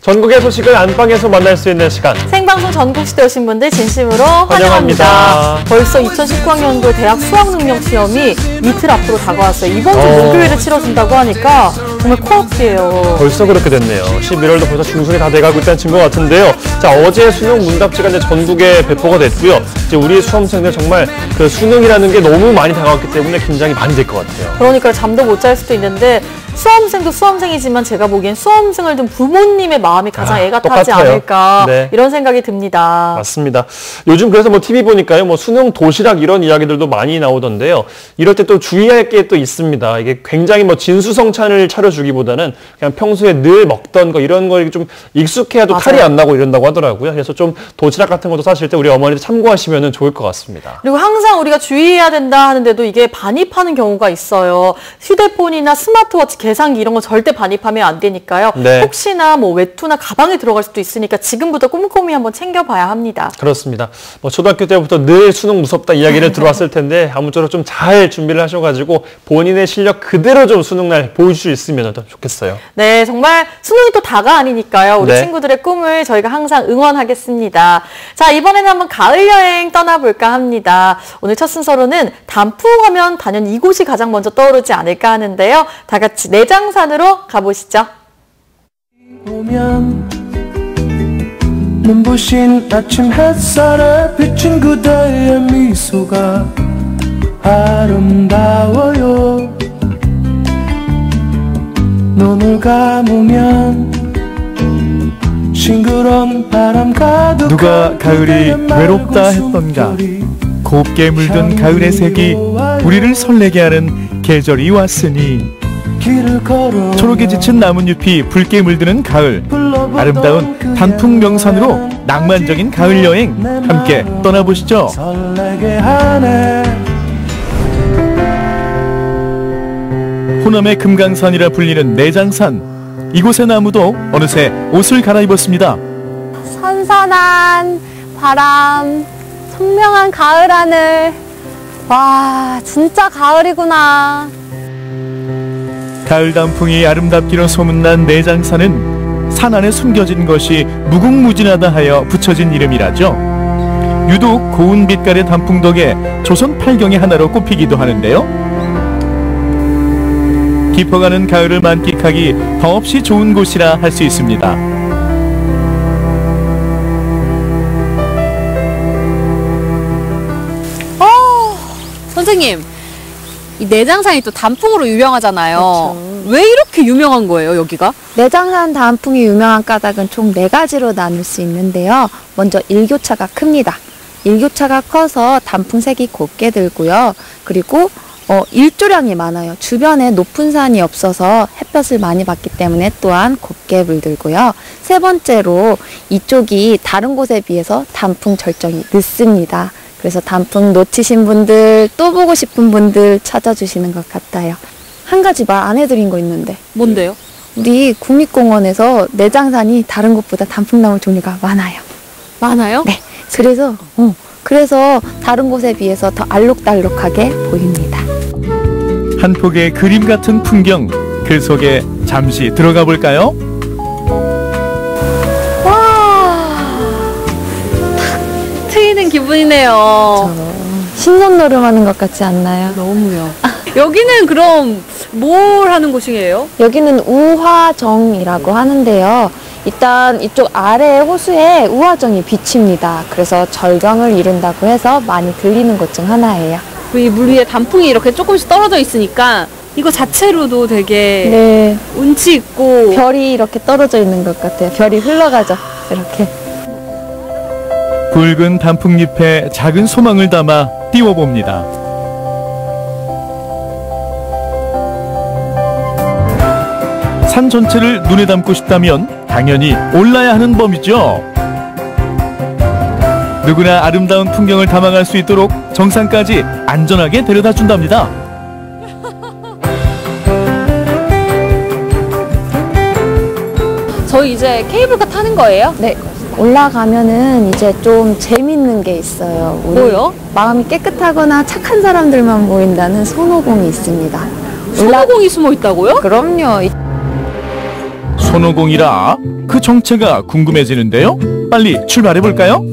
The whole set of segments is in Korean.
전국의 소식을 안방에서 만날 수 있는 시간. 생방송 전국시대 오신 분들 진심으로 환영합니다. 벌써 2019학년도 대학 수학능력시험이 이틀 앞으로 다가왔어요. 이번 주 목요일에 치러진다고 하니까 정말 코앞이에요. 벌써 그렇게 됐네요. 11월도 벌써 중순이 다 돼가고 있다는 증거 같은데요. 자, 어제 수능 문답지가 이제 전국에 배포가 됐고요. 이제 우리 수험생들 정말 그 수능이라는 게 너무 많이 다가왔기 때문에 긴장이 많이 될 것 같아요. 그러니까 잠도 못 잘 수도 있는데 수험생도 수험생이지만 제가 보기엔 수험생을 둔 부모님의 마음이 가장 애가 타지 않을까 네. 이런 생각이 듭니다. 맞습니다. 요즘 그래서 뭐 TV 보니까요, 뭐 수능 도시락 이런 이야기들도 많이 나오던데요. 이럴 때 또 주의할 게 또 있습니다. 이게 굉장히 뭐 진수성찬을 차려주기보다는 그냥 평소에 늘 먹던 거 이런 거 좀 익숙해야 또 탈이 안 나고 이런다고 하더라고요. 그래서 좀 도시락 같은 것도 사실 때 우리 어머니들 참고하시면 좋을 것 같습니다. 그리고 항상 우리가 주의해야 된다 하는데도 이게 반입하는 경우가 있어요. 휴대폰이나 스마트워치 계산기 이런 거 절대 반입하면 안 되니까요. 네. 혹시나 뭐 외투나 가방에 들어갈 수도 있으니까 지금부터 꼼꼼히 한번 챙겨봐야 합니다. 그렇습니다. 뭐 초등학교 때부터 늘 수능 무섭다 이야기를 들어왔을 텐데 아무쪼록 좀 잘 준비를 하셔가지고 본인의 실력 그대로 좀 수능날 보여줄 수 있으면 더 좋겠어요. 네, 정말 수능이 또 다가 아니니까요. 우리 친구들의 꿈을 저희가 항상 응원하겠습니다. 자, 이번에는 한번 가을 여행 떠나볼까 합니다. 오늘 첫 순서로는 단풍하면 단연 이곳이 가장 먼저 떠오르지 않을까 하는데요. 다 같이 내장산으로 가보시죠. 눈부신 아침 햇살에 비친 그대의 미소가 아름다워요. 눈을 감으면 싱그러운 바람 가득한 누가 가을이 외롭다 했던가. 곱게 물든 가을의 색이 우리를 설레게 하는 계절이 왔으니 초록에 지친 나뭇잎이 붉게 물드는 가을. 아름다운 단풍 명산으로 낭만적인 가을 여행 함께 떠나보시죠. 호남의 금강산이라 불리는 내장산. 이곳의 나무도 어느새 옷을 갈아입었습니다. 선선한 바람, 선명한 가을 하늘. 와, 진짜 가을이구나. 가을 단풍이 아름답기로 소문난 내장산은 산 안에 숨겨진 것이 무궁무진하다 하여 붙여진 이름이라죠. 유독 고운 빛깔의 단풍 덕에 조선 팔경의 하나로 꼽히기도 하는데요. 깊어가는 가을을 만끽하기 더없이 좋은 곳이라 할 수 있습니다. 선생님, 이 내장산이 또 단풍으로 유명하잖아요. 그쵸. 왜 이렇게 유명한 거예요, 여기가? 내장산 단풍이 유명한 까닭은 총 4가지로 나눌 수 있는데요. 먼저 일교차가 큽니다. 일교차가 커서 단풍색이 곱게 들고요. 그리고 일조량이 많아요. 주변에 높은 산이 없어서 햇볕을 많이 받기 때문에 또한 곱게 물들고요. 세 번째로 이쪽이 다른 곳에 비해서 단풍 절정이 늦습니다. 그래서 단풍 놓치신 분들, 또 보고 싶은 분들 찾아주시는 것 같아요. 한 가지 말 안 해드린 거 있는데. 뭔데요? 우리 국립공원에서 내장산이 다른 곳보다 단풍나무 종류가 많아요. 많아요? 네. 그래서 다른 곳에 비해서 더 알록달록하게 보입니다. 한 폭의 그림 같은 풍경, 그 속에 잠시 들어가 볼까요? 트이는 기분이네요. 신선노름하는 것 같지 않나요? 너무요. 여기는 그럼 뭘 하는 곳이에요? 여기는 우화정이라고 하는데요. 일단 이쪽 아래 호수에 우화정이 비칩니다. 그래서 절경을 이룬다고 해서 많이 들리는 곳 중 하나예요. 이 물 위에 단풍이 이렇게 조금씩 떨어져 있으니까 이거 자체로도 되게 운치 있고 별이 이렇게 떨어져 있는 것 같아요. 별이 흘러가죠. 이렇게. 붉은 단풍잎에 작은 소망을 담아 띄워봅니다. 산 전체를 눈에 담고 싶다면 당연히 올라야 하는 법이죠. 누구나 아름다운 풍경을 담아갈 수 있도록 정상까지 안전하게 데려다 준답니다. 저희 이제 케이블카 타는 거예요? 네. 올라가면은 이제 좀 재밌는 게 있어요. 뭐요? 마음이 깨끗하거나 착한 사람들만 보인다는 손오공이 있습니다. 손오공이 숨어 있다고요? 그럼요. 손오공이라 그 정체가 궁금해지는데요. 빨리 출발해볼까요?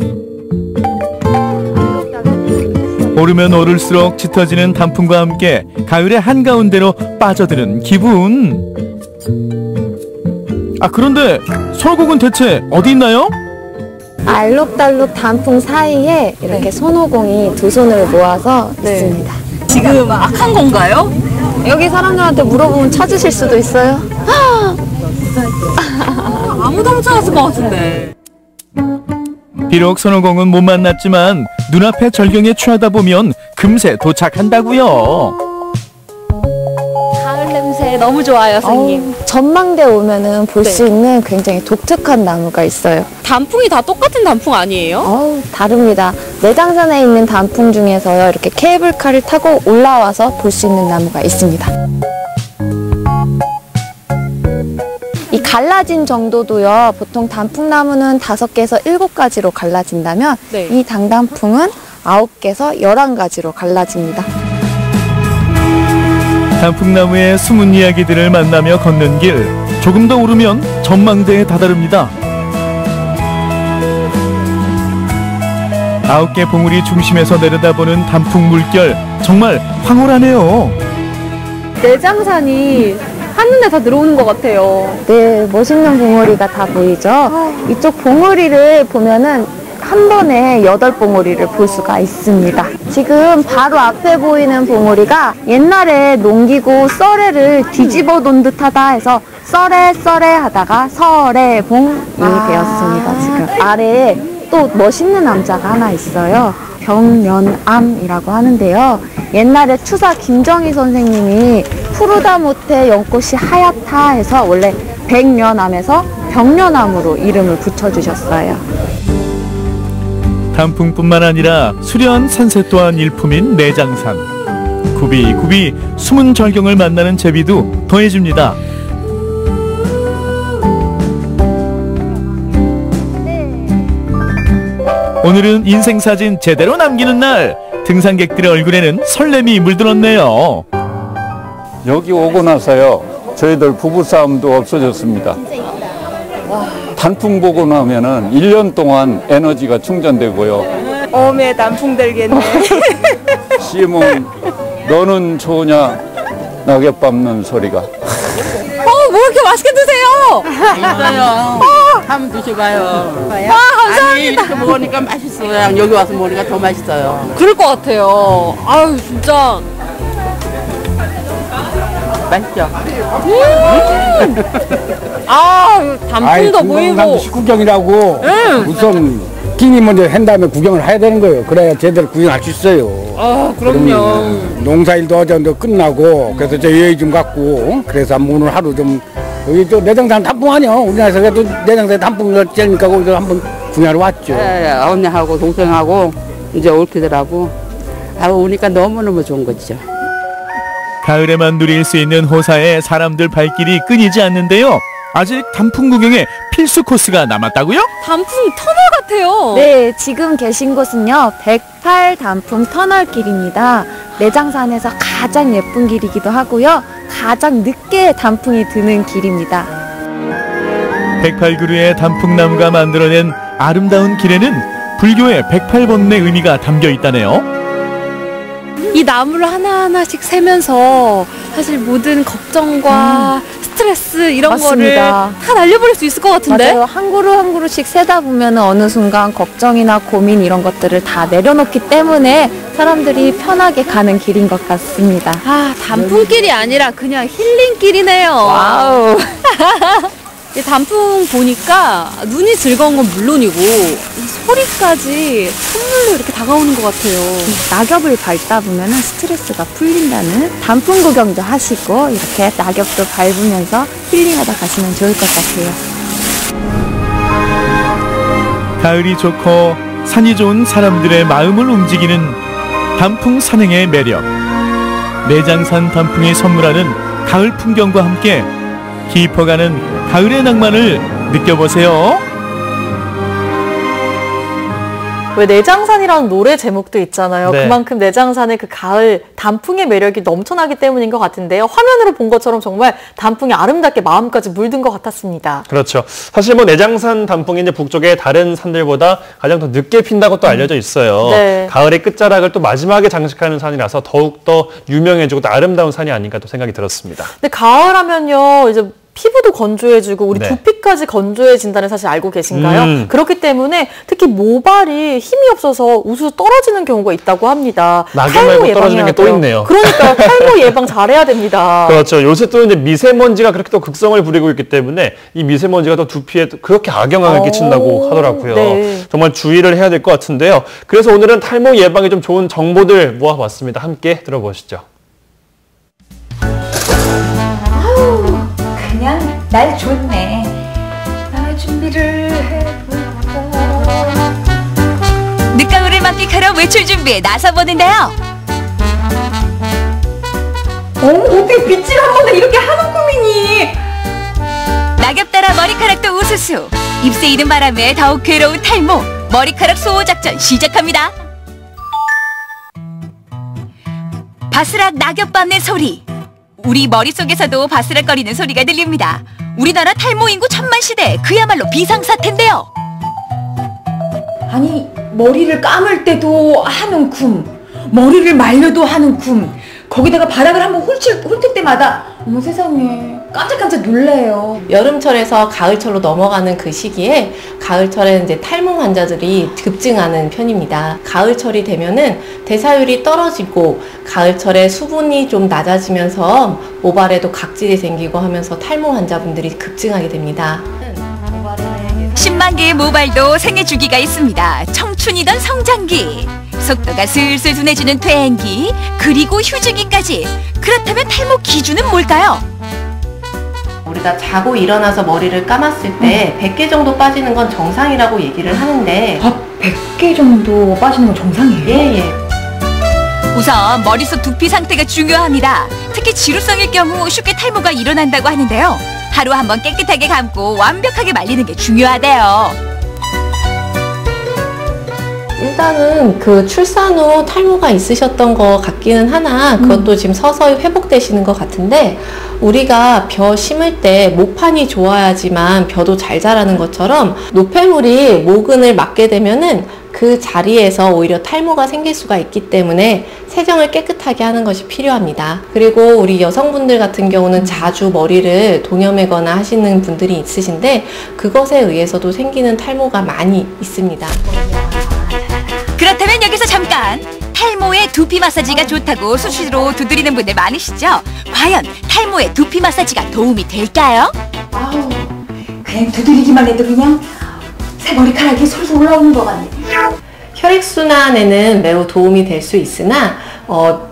오르면 오를수록 짙어지는 단풍과 함께 가을의 한가운데로 빠져드는 기분. 아, 그런데 손오공은 대체 어디 있나요? 알록달록 단풍 사이에 이렇게 손오공이 두 손을 모아서 있습니다. 지금 악한 건가요? 여기 사람들한테 물어보면 찾으실 수도 있어요. 아무도 못 찾았을 것 같은데. 비록 손오공은 못 만났지만 눈앞의 절경에 취하다 보면 금세 도착한다고요. 가을 냄새 너무 좋아요, 선생님. 전망대 오면은 볼 수 있는 굉장히 독특한 나무가 있어요. 단풍이 다 똑같은 단풍 아니에요? 다릅니다. 내장산에 있는 단풍 중에서요, 이렇게 케이블카를 타고 올라와서 볼 수 있는 나무가 있습니다. 이 갈라진 정도도요, 보통 단풍나무는 5개에서 7가지로 갈라진다면 이 당단풍은 9개에서 11가지로 갈라집니다. 단풍나무의 숨은 이야기들을 만나며 걷는 길, 조금 더 오르면 전망대에 다다릅니다. 9개 봉우리 중심에서 내려다보는 단풍 물결, 정말 황홀하네요. 내장산이 한눈에 다 들어오는 것 같아요. 네, 멋있는 봉우리가 다 보이죠? 이쪽 봉우리를 보면은 한 번에 8봉우리를 볼 수가 있습니다. 지금 바로 앞에 보이는 봉우리가 옛날에 농기구 썰애를 뒤집어 놓은 듯하다 해서 썰애 하다가 설애봉이 되었습니다. 지금 아래에 또 멋있는 남자가 하나 있어요. 병면암이라고 하는데요. 옛날에 추사 김정희 선생님이 푸르다 못해 연꽃이 하얗다 해서 원래 백년암에서 병년암으로 이름을 붙여주셨어요. 단풍뿐만 아니라 수려한 산세 또한 일품인 내장산. 굽이굽이 숨은 절경을 만나는 재미도 더해집니다. 오늘은 인생사진 제대로 남기는 날. 등산객들의 얼굴에는 설렘이 물들었네요. 여기 오고 나서요, 저희들 부부싸움도 없어졌습니다. 단풍 보고 나면은 1년 동안 에너지가 충전되고요. 어메 단풍 들겠네. CM은 너는 좋으냐 낙엽 밟는 소리가. 뭐 이렇게 맛있게 드세요? 있어요. 한번 드셔봐요. 감사합니다. 아니, 이렇게 먹으니까 맛있어요. 여기 와서 먹으니까 더 맛있어요. 그럴 것 같아요. 아유, 진짜. 맛있죠? 단풍도 보이고. 식구경이라고 우선 끼니 먼저 한 다음에 구경을 해야 되는 거예요. 그래야 제대로 구경할 수 있어요. 그럼요. 농사일도 어제 끝나고 그래서 저 여유 좀 갖고 그래서 오늘 하루 좀 여기 또 내장산 단풍 아니요. 우리나라에서 그래도 내장산 단풍을 째니까 거기서 한번 구경하러 왔죠. 언니하고 동생하고 이제 올키더라고. 오니까 너무너무 좋은 거죠. 가을에만 누릴 수 있는 호사에 사람들 발길이 끊이지 않는데요. 아직 단풍 구경에 필수 코스가 남았다고요? 단풍 터널 같아요. 네, 지금 계신 곳은요, 108 단풍 터널길입니다. 내장산에서 가장 예쁜 길이기도 하고요, 가장 늦게 단풍이 드는 길입니다. 108그루의 단풍나무가 만들어낸 아름다운 길에는 불교의 108번의 의미가 담겨 있다네요. 이 나무를 하나하나씩 세면서 사실 모든 걱정과 스트레스 이런 맞습니다. 거를 다 날려버릴 수 있을 것 같은데? 맞아요. 한 그루 한 그루씩 세다 보면 어느 순간 걱정이나 고민 이런 것들을 다 내려놓기 때문에 사람들이 편하게 가는 길인 것 같습니다. 단풍길이 아니라 그냥 힐링길이네요. 와우. 이 단풍 보니까 눈이 즐거운 건 물론이고 소리까지 선물로 이렇게 다가오는 것 같아요. 낙엽을 밟다 보면 스트레스가 풀린다는 단풍 구경도 하시고 이렇게 낙엽도 밟으면서 힐링하다 가시면 좋을 것 같아요. 가을이 좋고 산이 좋은 사람들의 마음을 움직이는 단풍 산행의 매력. 내장산 단풍이 선물하는 가을 풍경과 함께 깊어가는 가을의 낭만을 느껴보세요. 왜 내장산이라는 노래 제목도 있잖아요. 네. 그만큼 내장산의 그 가을 단풍의 매력이 넘쳐나기 때문인 것 같은데요. 화면으로 본 것처럼 정말 단풍이 아름답게 마음까지 물든 것 같았습니다. 그렇죠. 사실 뭐 내장산 단풍이 이제 북쪽의 다른 산들보다 가장 더 늦게 핀다고 또 알려져 있어요. 네. 가을의 끝자락을 또 마지막에 장식하는 산이라서 더욱 더 유명해지고 또 아름다운 산이 아닌가 또 생각이 들었습니다. 근데 가을하면요, 이제 피부도 건조해지고 우리 네. 두피까지 건조해진다는 사실 알고 계신가요? 그렇기 때문에 특히 모발이 힘이 없어서 우수 탈모지는 경우가 있다고 합니다. 낙엽 말고 떨어지는 게 또 있네요. 그러니까 탈모 예방 잘해야 됩니다. 그렇죠. 요새 또 이제 미세먼지가 그렇게 또 극성을 부리고 있기 때문에 이 미세먼지가 또 두피에 그렇게 악영향을 끼친다고 하더라고요. 네. 정말 주의를 해야 될 것 같은데요. 그래서 오늘은 탈모 예방에 좀 좋은 정보들 모아봤습니다. 함께 들어보시죠. 그냥 날 좋네. 준비를 해볼까. 늦가을을 만끽하러 외출 준비에 나서보는데요. 어떻게 빗질 한 번에 이렇게 하는 꿈이니? 낙엽 따라 머리카락도 우수수. 잎새 이는 바람에 더욱 괴로운 탈모. 머리카락 수호 작전 시작합니다. 바스락 낙엽 밟는 소리. 우리 머릿속에서도 바스락거리는 소리가 들립니다. 우리나라 탈모 인구 1000만 시대 그야말로 비상사태인데요. 아니 머리를 감을 때도 하는 쿰, 머리를 말려도 하는 쿰, 거기다가 바닥을 한번 훑을 때마다 어머 세상에 깜짝깜짝 놀래요. 여름철에서 가을철로 넘어가는 그 시기에 가을철에는 이제 탈모 환자들이 급증하는 편입니다. 가을철이 되면은 대사율이 떨어지고 가을철에 수분이 좀 낮아지면서 모발에도 각질이 생기고 하면서 탈모 환자분들이 급증하게 됩니다. 10만 개의 모발도 생애 주기가 있습니다. 청춘이던 성장기, 속도가 슬슬 둔해지는 퇴행기, 그리고 휴지기까지. 그렇다면 탈모 기준은 뭘까요? 우리가 자고 일어나서 머리를 감았을 때 100개 정도 빠지는 건 정상이라고 얘기를 하는데 100개 정도 빠지는 건 정상이에요? 예. 우선 머릿속 두피 상태가 중요합니다. 특히 지루성일 경우 쉽게 탈모가 일어난다고 하는데요. 하루 한번 깨끗하게 감고 완벽하게 말리는 게 중요하대요. 일단은 그 출산 후 탈모가 있으셨던 것 같기는 하나 그것도 지금 서서히 회복되시는 것 같은데 우리가 벼 심을 때 모판이 좋아야지만 벼도 잘 자라는 것처럼 노폐물이 모근을 막게 되면은 그 자리에서 오히려 탈모가 생길 수가 있기 때문에 세정을 깨끗하게 하는 것이 필요합니다. 그리고 우리 여성분들 같은 경우는 자주 머리를 동여매거나 하시는 분들이 있으신데 그것에 의해서도 생기는 탈모가 많이 있습니다. 그렇다면 여기서 잠깐! 탈모에 두피 마사지가 좋다고 수시로 두드리는 분들 많으시죠? 과연 탈모에 두피 마사지가 도움이 될까요? 아우, 그냥 두드리기만 해도 그냥 새 머리카락이 솔솔 올라오는 것 같네. 혈액순환에는 매우 도움이 될 수 있으나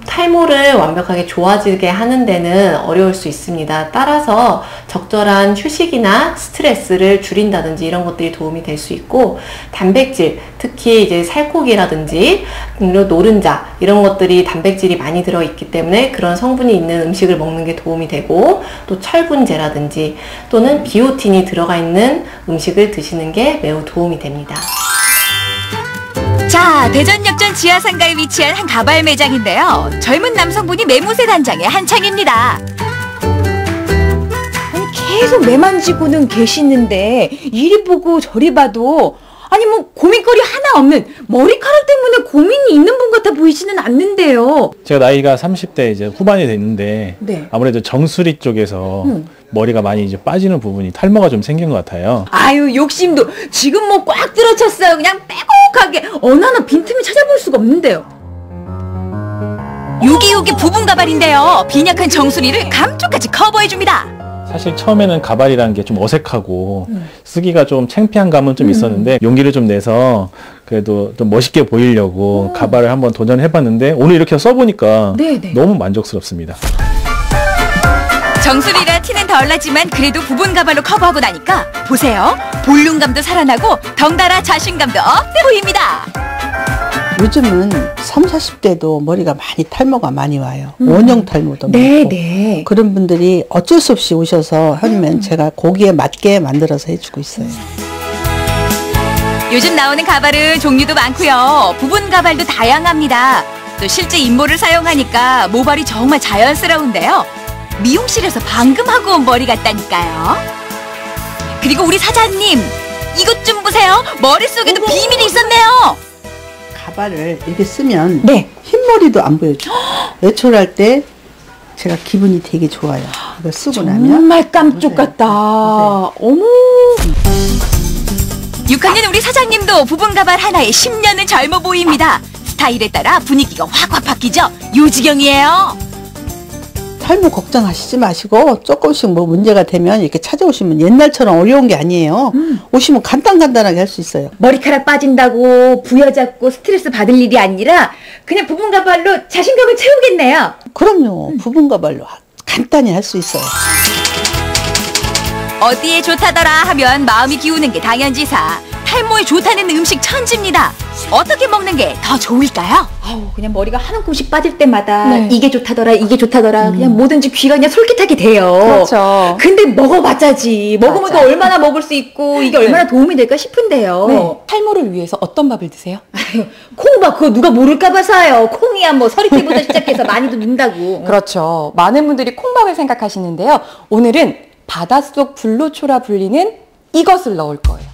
탈모를 완벽하게 좋아지게 하는 데는 어려울 수 있습니다. 따라서 적절한 휴식이나 스트레스를 줄인다든지 이런 것들이 도움이 될 수 있고 단백질, 특히 이제 살코기라든지 노른자 이런 것들이 단백질이 많이 들어있기 때문에 그런 성분이 있는 음식을 먹는 게 도움이 되고 또 철분제라든지 또는 비오틴이 들어가 있는 음식을 드시는 게 매우 도움이 됩니다. 자, 대전역전 지하상가에 위치한 한 가발 매장인데요. 젊은 남성분이 매무새 단장에 한창입니다. 아니 계속 매 만지고는 계시는데 이리 보고 저리 봐도 아니 뭐 고민거리 하나 없는 머리카락 때문에 고민이 있는 분 같아 보이지는 않는데요. 제가 나이가 30대 이제 후반이 됐는데 네. 아무래도 정수리 쪽에서 머리가 많이 이제 빠지는 부분이 탈모가 좀 생긴 것 같아요. 아유 욕심도 지금 뭐 꽉 들어찼어요. 그냥 빼곡하게 어느 하나 빈틈이 찾아볼 수가 없는데요. 요기요기 부분 가발인데요. 빈약한 정수리를 감쪽같이 커버해줍니다. 사실 처음에는 가발이라는 게 좀 어색하고 쓰기가 좀 창피한 감은 좀 있었는데 용기를 좀 내서 그래도 좀 멋있게 보이려고 가발을 한번 도전해봤는데 오늘 이렇게 써보니까 네네. 너무 만족스럽습니다. 정수리라 티는 덜 나지만 그래도 부분 가발로 커버하고 나니까 보세요. 볼륨감도 살아나고 덩달아 자신감도 업돼 보입니다. 요즘은 30, 40대도 머리가 많이 탈모가 많이 와요. 원형 탈모도 많고. 네. 그런 분들이 어쩔 수 없이 오셔서 하면 제가 거기에 맞게 만들어서 해주고 있어요. 요즘 나오는 가발은 종류도 많고요. 부분 가발도 다양합니다. 또 실제 인모를 사용하니까 모발이 정말 자연스러운데요. 미용실에서 방금 하고 온 머리 같다니까요. 그리고 우리 사장님, 이것 좀 보세요. 머릿속에도 비밀이 있었네요. 가발을 이렇게 쓰면 흰머리도 안 보여줘. 외출할 때 제가 기분이 되게 좋아요. 이거 쓰고 나면 정말 깜쪽 같다. 어머. 6학년 우리 사장님도 부분 가발 하나에 10년은 젊어 보입니다. 스타일에 따라 분위기가 확확 바뀌죠. 요지경이에요. 탈모 걱정하시지 마시고 조금씩 뭐 문제가 되면 이렇게 찾아오시면 옛날처럼 어려운 게 아니에요. 오시면 간단하게 할 수 있어요. 머리카락 빠진다고 부여잡고 스트레스 받을 일이 아니라 그냥 부분 가발로 자신감을 채우겠네요. 그럼요. 부분 가발로 간단히 할 수 있어요. 어디에 좋다더라 하면 마음이 기우는 게 당연지사. 탈모에 좋다는 음식 천지입니다. 어떻게 먹는 게 더 좋을까요? 그냥 머리가 한 움큼씩 빠질 때마다 이게 좋다더라 그냥 뭐든지 귀가 그냥 솔깃하게 돼요. 그렇죠. 근데 먹어봤자지. 먹으면 또 얼마나 먹을 수 있고 이게 얼마나 도움이 될까 싶은데요. 탈모를 위해서 어떤 밥을 드세요? 콩밥 그거 누가 모를까 봐 사요. 콩이야 뭐 서리태부터 시작해서 많이도 넣는다고. 그렇죠. 많은 분들이 콩밥을 생각하시는데요. 오늘은 바닷속 불로초라 불리는 이것을 넣을 거예요.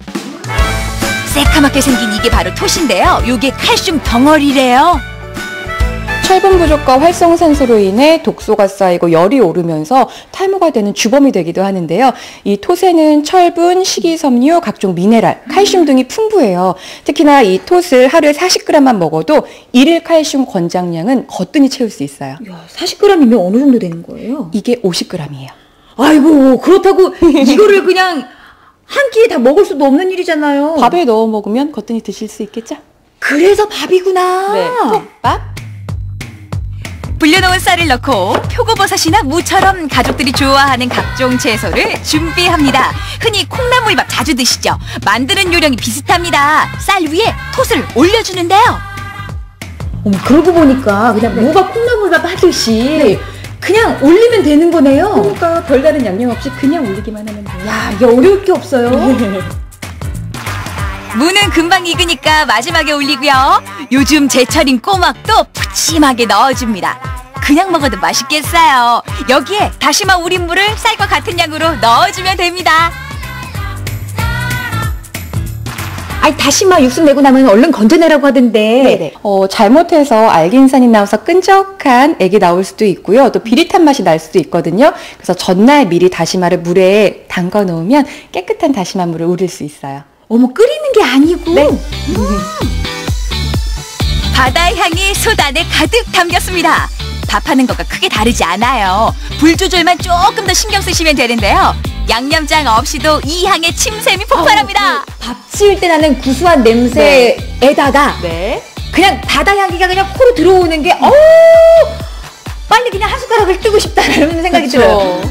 새카맣게 생긴 이게 바로 톳인데요. 요게 칼슘 덩어리래요. 철분 부족과 활성산소로 인해 독소가 쌓이고 열이 오르면서 탈모가 되는 주범이 되기도 하는데요. 이 톳에는 철분, 식이섬유, 각종 미네랄, 칼슘 등이 풍부해요. 특히나 이 톳을 하루에 40g만 먹어도 일일 칼슘 권장량은 거뜬히 채울 수 있어요. 야, 40g이면 어느 정도 되는 거예요? 이게 50g이에요. 아이고 그렇다고 이거를 그냥 한 끼에 다 먹을 수도 없는 일이잖아요. 밥에 넣어 먹으면 거뜬히 드실 수 있겠죠? 그래서 밥이구나. 네, 톱밥. 불려놓은 쌀을 넣고 표고버섯이나 무처럼 가족들이 좋아하는 각종 채소를 준비합니다. 흔히 콩나물밥 자주 드시죠? 만드는 요령이 비슷합니다. 쌀 위에 톳을 올려주는데요. 어머, 그러고 보니까 그냥 무가 콩나물밥 하듯이 그냥 올리면 되는 거네요. 그러니까 별다른 양념 없이 그냥 올리기만 하면 돼요. 야, 이게 어려울 게 없어요. 무는 금방 익으니까 마지막에 올리고요. 요즘 제철인 꼬막도 푸짐하게 넣어줍니다. 그냥 먹어도 맛있겠어요. 여기에 다시마 우린 물을 쌀과 같은 양으로 넣어주면 됩니다. 아니 다시마 육수 내고 나면 얼른 건져내라고 하던데. 네네. 잘못해서 알긴산이 나와서 끈적한 액이 나올 수도 있고요. 또 비릿한 맛이 날 수도 있거든요. 그래서 전날 미리 다시마를 물에 담가 놓으면 깨끗한 다시마 물을 우릴 수 있어요. 어머, 끓이는 게 아니고. 네. 바다의 향이 솥 안에 가득 담겼습니다. 밥하는 것과 크게 다르지 않아요. 불 조절만 조금 더 신경 쓰시면 되는데요. 양념장 없이도 이 향에 침샘이 폭발합니다. 밥 지을 때 나는 구수한 냄새에다가 그냥 바다 향기가 그냥 코로 들어오는 게 빨리 그냥 한 숟가락을 뜨고 싶다는 생각이 들어요.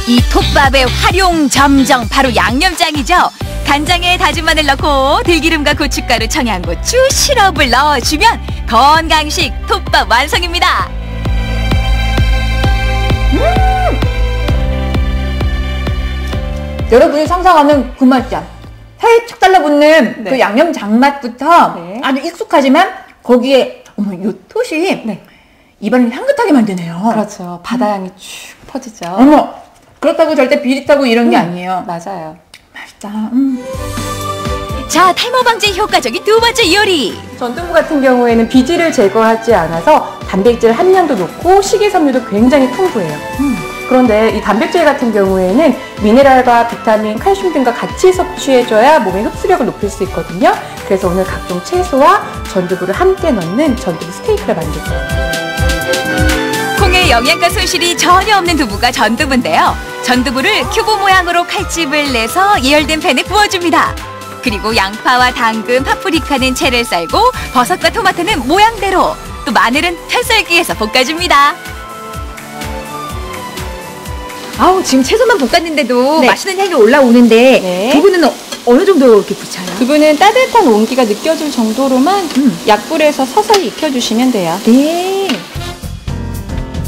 이 톱밥의 활용 점정 바로 양념장이죠. 간장에 다진 마늘 넣고 들기름과 고춧가루, 청양고추, 시럽을 넣어주면 건강식 톱밥 완성입니다. 여러분이 상상하는 그 맛이야. 혀에 척 달라붙는 그 양념장 맛부터 아주 익숙하지만 거기에 요 톳이 입안을 향긋하게 만드네요. 그렇죠. 바다 향이 쭉 퍼지죠. 어머, 그렇다고 절대 비릿하고 이런 게 아니에요. 맞아요. 맛있다. 자, 탈모 방지 효과적인 두 번째 요리. 전두부 같은 경우에는 비질을 제거하지 않아서 단백질 함량도 높고 식이섬유도 굉장히 풍부해요. 그런데 이 단백질 같은 경우에는 미네랄과 비타민, 칼슘 등과 같이 섭취해줘야 몸의 흡수력을 높일 수 있거든요. 그래서 오늘 각종 채소와 전두부를 함께 넣는 전두부 스테이크를 만들 거예요. 콩의 영양가 손실이 전혀 없는 두부가 전두부인데요. 전두부를 큐브 모양으로 칼집을 내서 예열된 팬에 구워줍니다. 그리고 양파와 당근, 파프리카는 채를 썰고 버섯과 토마토는 모양대로, 또 마늘은 편썰기에서 볶아줍니다. 아우, 지금 채소만 볶았는데도 맛있는 향이 올라오는데 두부는 어느 정도 이렇게 붙여요? 두부는 따뜻한 온기가 느껴질 정도로만 약불에서 서서히 익혀주시면 돼요. 네.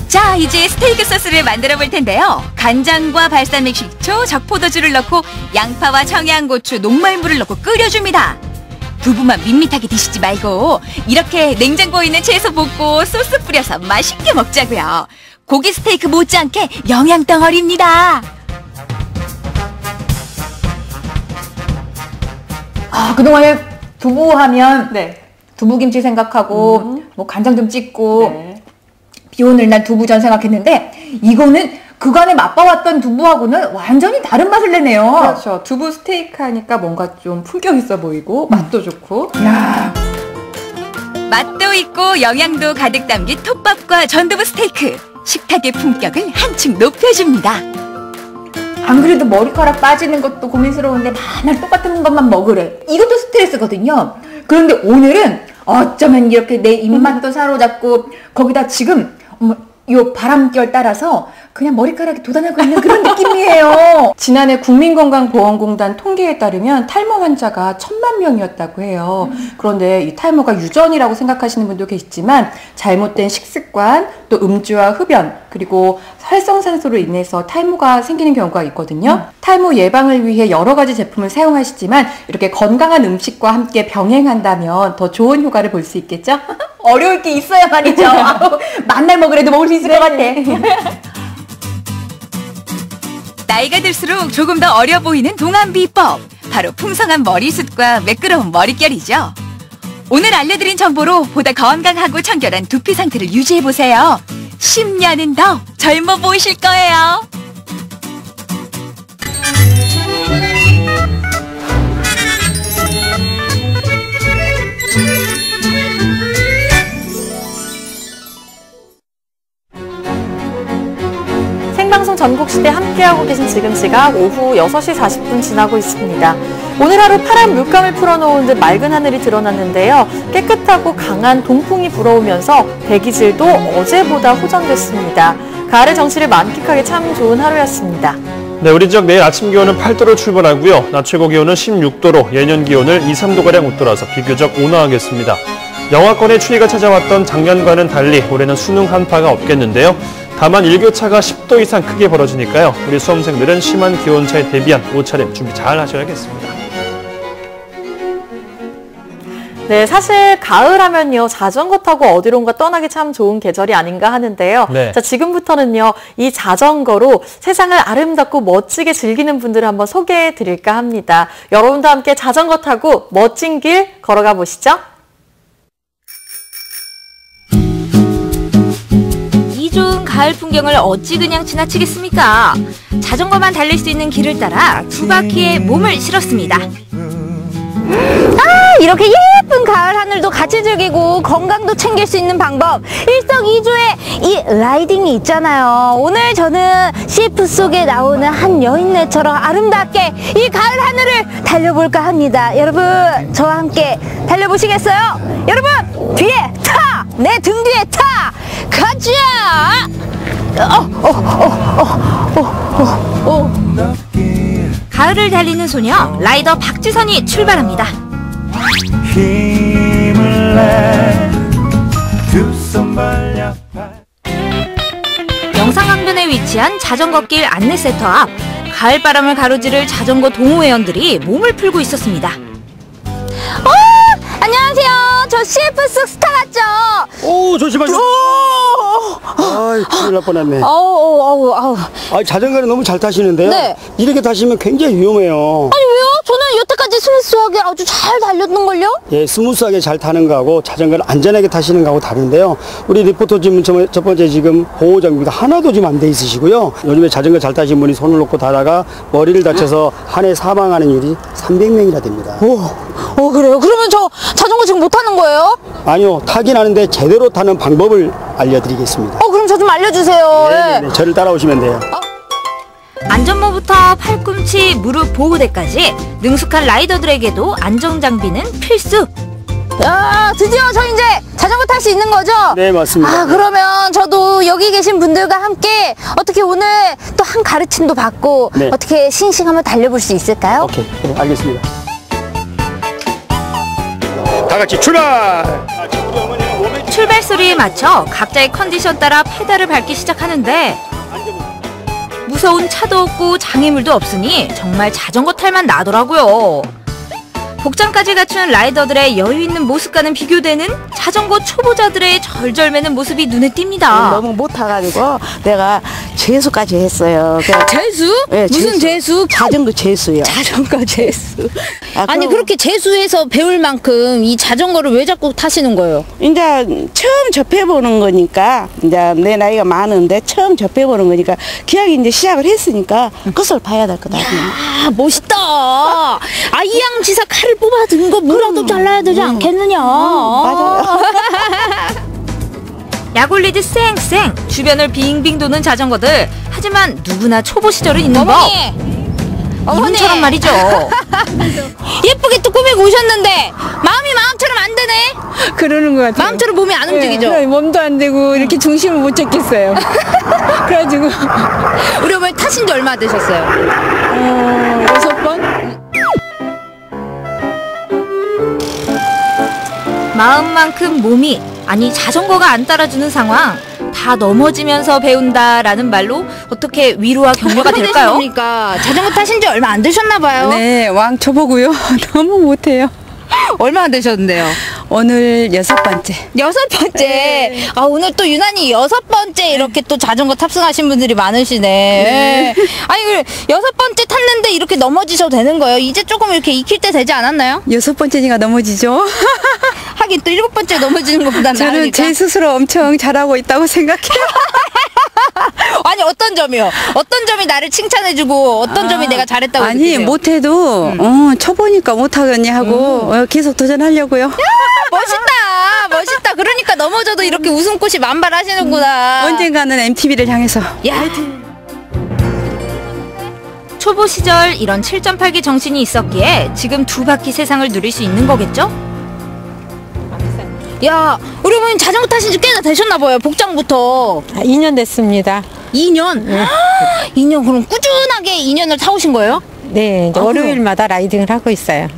자, 이제 스테이크 소스를 만들어 볼 텐데요. 간장과 발사믹 식초, 적포도주를 넣고 양파와 청양고추, 녹말물을 넣고 끓여줍니다. 두부만 밋밋하게 드시지 말고 이렇게 냉장고에 있는 채소 볶고 소스 뿌려서 맛있게 먹자고요. 고기 스테이크 못지않게 영양 덩어리입니다. 그동안에 두부 하면 두부김치 생각하고 뭐 간장 좀 찍고 비 오는 날 두부전 생각했는데 이거는 그간에 맛봐왔던 두부하고는 완전히 다른 맛을 내네요. 그렇죠. 두부 스테이크 하니까 뭔가 좀 품격 있어 보이고 맛도 좋고. 야. 맛도 있고 영양도 가득 담긴 톱밥과 전두부 스테이크. 식탁의 품격을 한층 높여줍니다. 안 그래도 머리카락 빠지는 것도 고민스러운데 맨날 똑같은 것만 먹으래. 이것도 스트레스거든요. 그런데 오늘은 어쩌면 이렇게 내 입맛도 사로잡고 거기다 지금 요 바람결 따라서 그냥 머리카락이 돋아나고 있는 그런 느낌이에요. 지난해 국민건강보험공단 통계에 따르면 탈모 환자가 1000만 명이었다고 해요. 그런데 이 탈모가 유전이라고 생각하시는 분도 계시지만 잘못된 식습관, 또 음주와 흡연, 그리고 활성산소로 인해서 탈모가 생기는 경우가 있거든요. 탈모 예방을 위해 여러 가지 제품을 사용하시지만 이렇게 건강한 음식과 함께 병행한다면 더 좋은 효과를 볼 수 있겠죠? 어려울 게 있어야 말이죠. 만날 먹으래도 먹을 수 있을 것 같아. 나이가 들수록 조금 더 어려 보이는 동안 비법. 바로 풍성한 머리숱과 매끄러운 머릿결이죠. 오늘 알려드린 정보로 보다 건강하고 청결한 두피 상태를 유지해보세요. 10년은 더 젊어 보이실 거예요. 생방송 전국시대 함께하고 계신 지금 시각 오후 6시 40분 지나고 있습니다. 오늘 하루 파란 물감을 풀어놓은 듯 맑은 하늘이 드러났는데요. 깨끗하고 강한 동풍이 불어오면서 대기질도 어제보다 호전됐습니다. 가을의 정취를 만끽하기 참 좋은 하루였습니다. 네, 우리 지역 내일 아침 기온은 8도로 출발하고요. 낮 최고 기온은 16도로 예년 기온을 2, 3도가량 웃돌아서 비교적 온화하겠습니다. 영하권의 추위가 찾아왔던 작년과는 달리 올해는 수능 한파가 없겠는데요. 다만 일교차가 10도 이상 크게 벌어지니까요. 우리 수험생들은 심한 기온차에 대비한 옷차림 준비 잘 하셔야겠습니다. 네, 사실 가을 하면요. 자전거 타고 어디론가 떠나기 참 좋은 계절이 아닌가 하는데요. 네. 자, 지금부터는요. 이 자전거로 세상을 아름답고 멋지게 즐기는 분들을 한번 소개해 드릴까 합니다. 여러분도 함께 자전거 타고 멋진 길 걸어가 보시죠. 이 좋은 가을 풍경을 어찌 그냥 지나치겠습니까? 자전거만 달릴 수 있는 길을 따라 두 바퀴에 몸을 실었습니다. 이렇게 예쁜 가을 하늘도 같이 즐기고 건강도 챙길 수 있는 방법 일석이조의 이 라이딩이 있잖아요. 오늘 저는 CF 속에 나오는 한 여인네처럼 아름답게 이 가을 하늘을 달려볼까 합니다. 여러분 저와 함께 달려보시겠어요? 여러분 뒤에 타! 내 등 뒤에 타! 가자! 가을을 달리는 소녀 라이더 박지선이 출발합니다. 힘을 내 두 손 벌려 영상항변에 위치한 자전거길 안내센터 앞 가을바람을 가로지를 자전거 동호회원들이 몸을 풀고 있었습니다. 안녕하세요. 저 CF 속 스타 맞죠? 오, 조심하세요. 아이, 큰일 날 뻔했네. 자전거를 너무 잘 타시는데요. 네. 이렇게 타시면 굉장히 위험해요. 아니 왜요? 저는 여태까지 스무스하게 아주 잘 달렸는걸요? 예, 스무스하게 잘 타는 거하고 자전거를 안전하게 타시는 거하고 다른데요. 우리 리포터 지금 첫 번째 지금 보호 장비가 하나도 지금 안 돼 있으시고요. 요즘에 자전거 잘 타신 분이 손을 놓고 타다가 머리를 다쳐서 한 해 사망하는 일이 300명이나 됩니다. 그래요? 그러면 저 자전거 지금 못 타는 거예요? 아니요, 타긴 하는데 제대로 타는 방법을 알려드리겠습니다. 그럼 저 좀 알려주세요. 네, 저를 따라오시면 돼요. 안전모부터 팔꿈치, 무릎 보호대까지 능숙한 라이더들에게도 안전장비는 필수. 야, 드디어 저 이제 자전거 탈 수 있는 거죠? 네, 맞습니다. 그러면 저도 여기 계신 분들과 함께 어떻게 오늘 또 한 가르침도 받고 네. 어떻게 싱싱 한번 달려볼 수 있을까요? 오케이, 네, 알겠습니다. 다 같이 출발! 지금 우리 어머니가 몸에 출발 소리에 맞춰 각자의 컨디션 따라 페달을 밟기 시작하는데 무서운 차도 없고 장애물도 없으니 정말 자전거 탈만 나더라고요. 복장까지 갖춘 라이더들의 여유 있는 모습과는 비교되는 자전거 초보자들의 절절매는 모습이 눈에 띕니다. 너무 못 타가지고 내가 재수까지 했어요. 재수? 네, 무슨 재수? 자전거 재수요. 자전거 재수. 아니 그럼- 그렇게 재수해서 배울 만큼 이 자전거를 왜 자꾸 타시는 거예요? 이제 처음 접해보는 거니까 이제 내 나이가 많은데 처음 접해보는 거니까 기왕 이제 시작을 했으니까 그것을 봐야 될 거다. 아 멋있다. 아이양지사 칼을 뽑아든 거 무라도 잘라야 되지 않겠느냐. 맞아요. 약올리듯 쌩쌩 주변을 빙빙 도는 자전거들. 하지만 누구나 초보 시절은 있는 법. 이분처럼 말이죠. 예쁘게 또 꾸미고 오셨는데 마음이 마음처럼 안 되네. 그러는 것 같아요. 마음처럼 몸이 안 움직이죠? 네, 몸도 안 되고 이렇게 중심을 못 잡겠어요. 그래가지고 우리 어머니 타신 지 얼마 되셨어요? 6번? 마음만큼 몸이, 아니 자전거가 안 따라주는 상황. 다 넘어지면서 배운다라는 말로 어떻게 위로와 격려가 될까요? 그러니까 자전거 타신 지 얼마 안 되셨나 봐요. 네, 왕 초보고요. 너무 못해요. 얼마나 되셨는데요? 오늘 6번째. 6번째. 아 오늘 또 유난히 6번째 이렇게 또 자전거 탑승하신 분들이 많으시네. 아니 그 6번째 탔는데 이렇게 넘어지셔도 되는 거예요? 이제 조금 이렇게 익힐 때 되지 않았나요? 6번째니까 넘어지죠. 하긴 또 7번째 넘어지는 것보다 저는 나으니까. 제 스스로 엄청 잘하고 있다고 생각해요. 아니 어떤 점이요? 어떤 점이 나를 칭찬해주고 어떤 점이 내가 잘했다고 아니 느끼세요? 못해도 초보니까 못하겠니 하고 계속 도전하려고요. 멋있다 멋있다. 그러니까 넘어져도 이렇게 웃음꽃이 만발하시는구나. 언젠가는 MTV를 향해서. 야. 초보 시절 이런 7.8기 정신이 있었기에 지금 두 바퀴 세상을 누릴 수 있는 거겠죠? 야, 우리 어머니 자전거 타신 지 꽤나 되셨나 봐요. 복장부터. 2년 됐습니다. 2년? 2년 그럼 꾸준하게 2년을 타오신 거예요? 네, 이제 월요일마다 라이딩을 하고 있어요.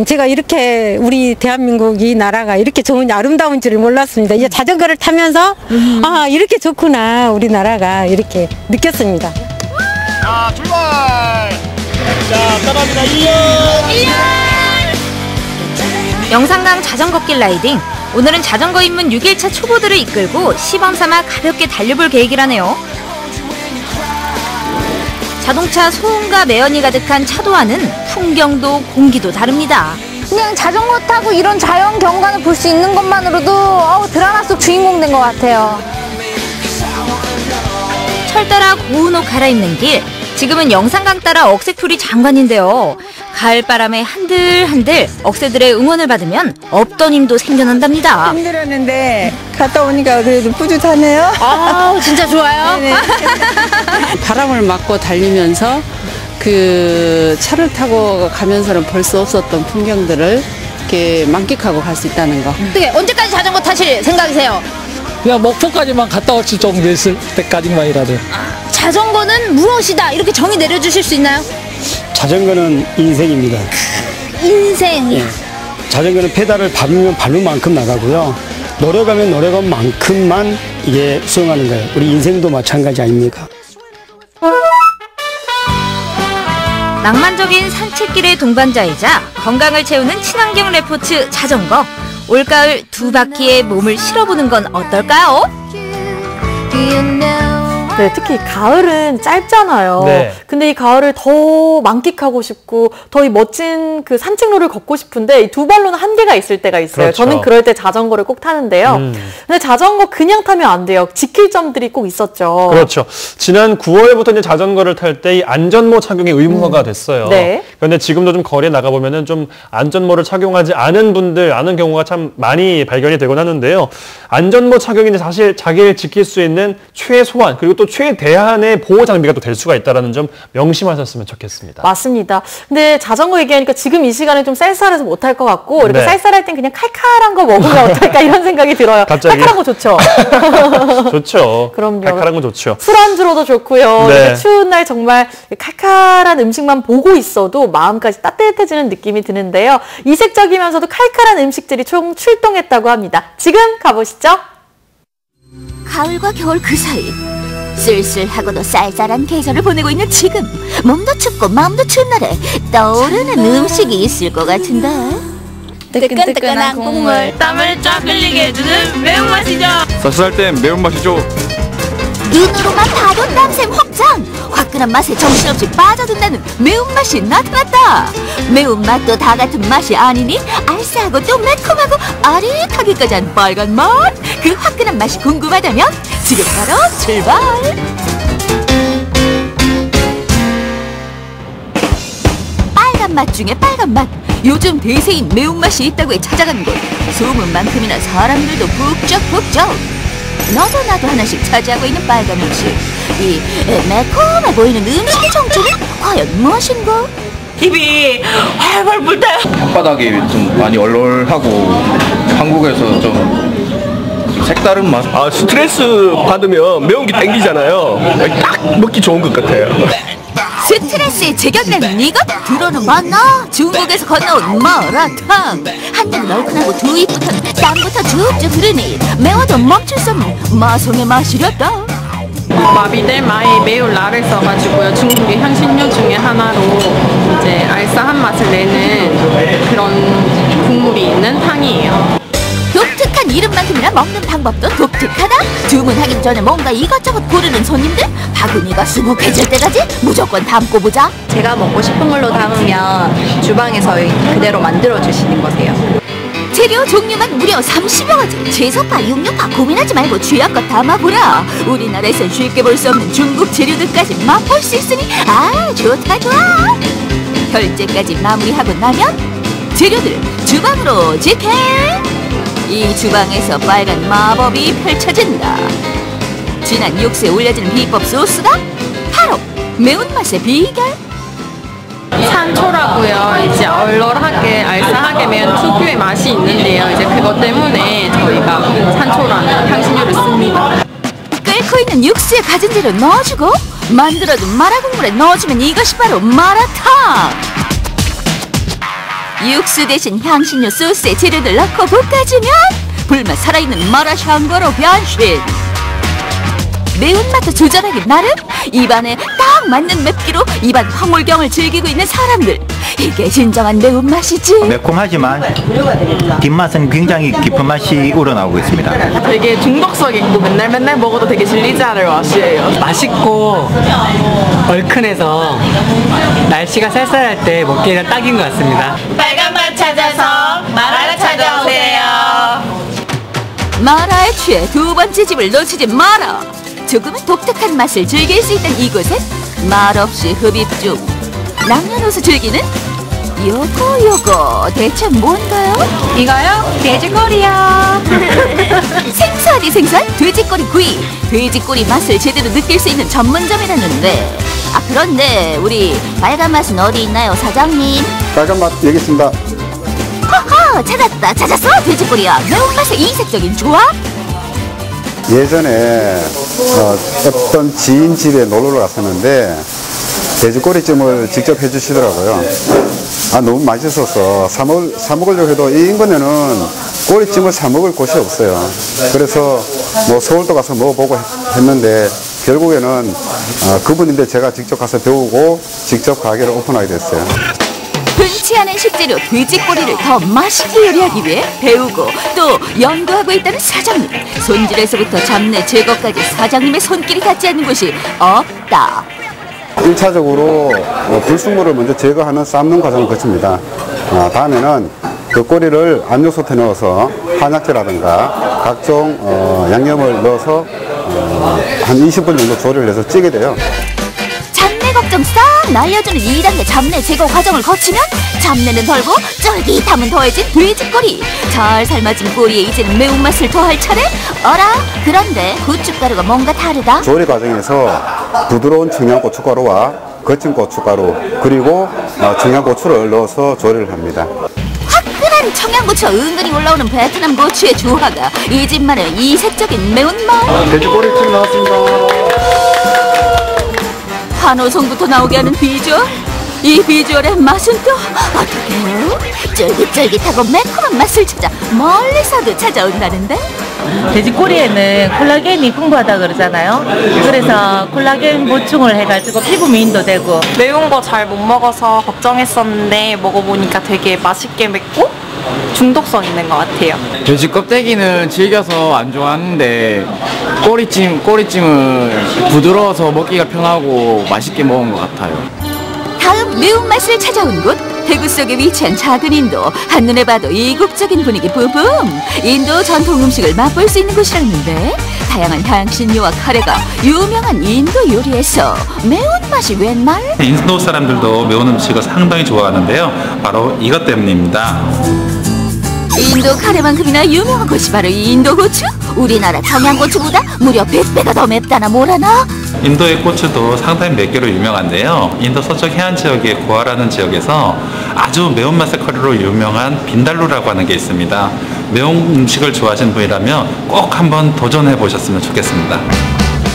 제가 이렇게 우리 대한민국 이 나라가 이렇게 좋은 아름다운 줄을 몰랐습니다. 이제 자전거를 타면서 아 이렇게 좋구나 우리나라가 이렇게 느꼈습니다. 자 출발. 자 따라합니다. 1년. 영상강 자전거길 라이딩. 오늘은 자전거 입문 6일차 초보들을 이끌고 시범삼아 가볍게 달려볼 계획이라네요. 자동차 소음과 매연이 가득한 차도와는 풍경도 공기도 다릅니다. 그냥 자전거 타고 이런 자연 경관을 볼 수 있는 것만으로도 드라마 속 주인공 된 것 같아요. 철 따라 고운 옷 갈아입는 길. 지금은 영산강 따라 억새풀이 장관인데요. 가을바람에 한들한들 억새들의 응원을 받으면 없던 힘도 생겨난답니다. 힘들었는데 갔다 오니까 그래도 뿌듯하네요. 아 진짜 좋아요. 바람을 맞고 달리면서 그 차를 타고 가면서는 볼 수 없었던 풍경들을 이렇게 만끽하고 갈 수 있다는 거. 어떻게 언제까지 자전거 타실 생각이세요? 그냥 목포까지만 갔다 올 수 정도 됐을 때까지만이라도. 자전거는 무엇이다 이렇게 정의 내려주실 수 있나요? 자전거는 인생입니다. 인생. 예. 자전거는 페달을 밟으면 밟은 만큼 나가고요. 노력하면 노력한 만큼만 이게 수행하는 거예요. 우리 인생도 마찬가지 아닙니까? 낭만적인 산책길의 동반자이자 건강을 채우는 친환경 레포츠 자전거. 올가을 두 바퀴에 몸을 실어보는 건 어떨까요? 네, 특히 가을은 짧잖아요. 네. 근데 이 가을을 더 만끽하고 싶고 더 이 멋진 그 산책로를 걷고 싶은데 이 두 발로는 한계가 있을 때가 있어요. 그렇죠. 저는 그럴 때 자전거를 꼭 타는데요. 근데 자전거 그냥 타면 안 돼요. 지킬 점들이 꼭 있었죠. 그렇죠. 지난 9월부터 이제 자전거를 탈 때 이 안전모 착용이 의무화가 됐어요. 네. 그런데 지금도 좀 거리에 나가보면은 좀 안전모를 착용하지 않은 분들, 아는 경우가 참 많이 발견이 되곤 하는데요. 안전모 착용이 사실 자기를 지킬 수 있는 최소한, 그리고 또 또 최대한의 보호 장비가 또 될 수가 있다는 점 명심하셨으면 좋겠습니다. 맞습니다. 근데 자전거 얘기하니까 지금 이 시간에 좀 쌀쌀해서 못할 것 같고 이렇게 네. 쌀쌀할 땐 그냥 칼칼한 거 먹으면 어떨까 이런 생각이 들어요. 갑자기. 칼칼한 거 좋죠. 좋죠. 그럼요. 칼칼한 거 좋죠. 술안주로도 좋고요. 네. 이렇게 추운 날 정말 칼칼한 음식만 보고 있어도 마음까지 따뜻해지는 느낌이 드는데요. 이색적이면서도 칼칼한 음식들이 총 출동했다고 합니다. 지금 가보시죠. 가을과 겨울 그 사이 쓸쓸하고도 쌀쌀한 계절을 보내고 있는 지금 몸도 춥고 마음도 추운 날에 떠오르는 음식이 있을 것 같은데 뜨끈뜨끈한 국물, 땀을 쫙 흘리게 해주는 매운맛이죠. 쌀쌀할 땐 매운맛이죠. 눈으로만 봐도 땀샘 확장! 화끈한 맛에 정신없이 빠져든다는 매운맛이 나타났다. 매운맛도 다 같은 맛이 아니니 알싸하고 또 매콤하고 아릿하기까지 한 빨간 맛. 그 화끈한 맛이 궁금하다면 지금 바로 출발! 빨간 맛 중에 빨간 맛. 요즘 대세인 매운맛이 있다고 해 찾아가는 곳. 소문만큼이나 사람들도 북적북적. 너도 나도 하나씩 차지하고 있는 빨간 음식. 이 매콤해 보이는 음식의 정체는 과연 무엇인가? 입이 활활 불타요. 혓바닥이 좀 많이 얼얼하고 한국에서 좀 색다른 맛. 아, 스트레스 받으면 매운 게 땡기잖아요. 딱 먹기 좋은 것 같아요. 스트레스의 제격이라는 이것 들어는 봤나? 중국에서 건너온 마라탕. 한입 얼큰하고 두 입부터 땀부터 쭉쭉 흐르니 매워도 멈출 수 없는 마성의 맛이렸다. 마비델마의 매운 라를 써가지고요. 중국의 향신료 중에 하나로 이제 알싸한 맛을 내는 그런 국물이 있는 탕이에요. 독특한 이름만큼이나 먹는 방법도 독특하다. 주문하기 전에 뭔가 이것저것 고르는 손님들. 바구니가 수북해질 때까지 무조건 담고 보자. 제가 먹고 싶은 걸로 담으면 주방에서 그대로 만들어 주시는 거세요. 재료 종류만 무려 30여 가지. 채소파, 육류파 고민하지 말고 취향껏 담아보라. 우리나라에선 쉽게 볼 수 없는 중국 재료들까지 맛볼 수 있으니 아 좋다 좋아. 결제까지 마무리하고 나면 재료들을 주방으로 직행. 이 주방에서 빨간 마법이 펼쳐진다. 진한 육수에 올려지는 비법 소스가 바로 매운맛의 비결. 산초라고요. 이제 얼얼하게 알싸하게 매운 특유의 맛이 있는데요. 이제 그것 때문에 저희가 산초라는 향신료를 씁니다. 끓고 있는 육수에 가진 재료 넣어주고 만들어둔 마라 국물에 넣어주면 이것이 바로 마라탕. 육수 대신 향신료 소스에 재료들 넣고 볶아주면 불맛 살아있는 마라 샹궈로 변신. 매운맛도 조절하기 나름. 입안에 딱 맞는 맵기로 입안 화물경을 즐기고 있는 사람들. 이게 진정한 매운맛이지. 매콤하지만 뒷맛은 굉장히 깊은 맛이 우러나오고 있습니다. 되게 중독성 있고 맨날 먹어도 되게 질리지 않을 맛이에요. 맛있고 얼큰해서 날씨가 쌀쌀할 때 먹기에는 딱인 것 같습니다. 빨간 맛 찾아서 마라를 찾아오세요. 마라에 취해 두 번째 집을 놓치지 마라. 조금은 독특한 맛을 즐길 수 있는 이곳은 말없이 흡입 중. 남녀노소 즐기는 요거 대체 뭔가요? 이거요? 돼지꼬리요. 생소하디 생소한 돼지꼬리 구이. 돼지꼬리 맛을 제대로 느낄 수 있는 전문점이라는데. 아 그런데 우리 빨간 맛은 어디 있나요 사장님? 빨간 맛 여기 있습니다. 허허 찾았어 돼지꼬리야. 매운맛의 이색적인 조합. 예전에 어떤 지인 집에 놀러 갔었는데 돼지꼬리찜을 직접 해주시더라고요. 아 너무 맛있어서 사 먹으려고 해도 이 인근에는 꼬리찜을 사 먹을 곳이 없어요. 그래서 뭐 서울도 가서 먹어보고 했는데 결국에는 그분인데 제가 직접 가서 배우고 직접 가게를 오픈하게 됐어요. 흔치 않은 식재료 돼지꼬리를 더 맛있게 요리하기 위해 배우고 또 연구하고 있다는 사장님. 손질에서부터 잡내 제거까지 사장님의 손길이 닿지 않는 곳이 없다. 1차적으로 불순물을 먼저 제거하는 삶는 과정을 거칩니다. 다음에는 그 꼬리를 압력솥에 넣어서 한약재라든가 각종 양념을 넣어서 한 20분 정도 조리를 해서 찌게 돼요. 잡내 걱정 싹 날려주는 2단계 잡내 제거 과정을 거치면 잡내는 덜고 쫄깃함은 더해진 돼지꼬리. 잘 삶아진 꼬리에 이제는 매운맛을 더할 차례? 어라? 그런데 고춧가루가 뭔가 다르다? 조리 과정에서 부드러운 청양고춧가루와 거친 고춧가루 그리고 청양고추를 넣어서 조리를 합니다. 화끈한 청양고추와 은근히 올라오는 베트남 고추의 조화가 이 집만의 이색적인 매운맛. 돼지꼬리찜 나왔습니다. 환호성부터 나오게 하는 비주얼. 이 비주얼의 맛은 또 어떡해요? 쫄깃쫄깃하고 매콤한 맛을 찾아 멀리서도 찾아온다는데? 돼지꼬리에는 콜라겐이 풍부하다 그러잖아요. 그래서 콜라겐 보충을 해가지고 피부 미인도 되고. 매운 거 잘 못 먹어서 걱정했었는데 먹어보니까 되게 맛있게 맵고 중독성 있는 것 같아요. 돼지 껍데기는 질겨서 안 좋아하는데 꼬리찜은 부드러워서 먹기가 편하고 맛있게 먹은 것 같아요. 다음 매운맛을 찾아온 곳, 대구 속에 위치한 작은 인도. 한눈에 봐도 이국적인 분위기 뿜뿜. 인도 전통 음식을 맛볼 수 있는 곳이라는데 다양한 향신료와 카레가 유명한 인도 요리에서 매운맛이 웬 말? 인도 사람들도 매운 음식을 상당히 좋아하는데요. 바로 이것 때문입니다. 인도 카레만큼이나 유명한 곳이 바로 이 인도 고추? 우리나라 청양고추보다 무려 100배가 더 맵다나 뭐라나? 인도의 고추도 상당히 맵기로 유명한데요. 인도 서쪽 해안 지역의 고아라는 지역에서 아주 매운맛의 커리로 유명한 빈달루라고 하는 게 있습니다. 매운 음식을 좋아하시는 분이라면 꼭 한번 도전해 보셨으면 좋겠습니다.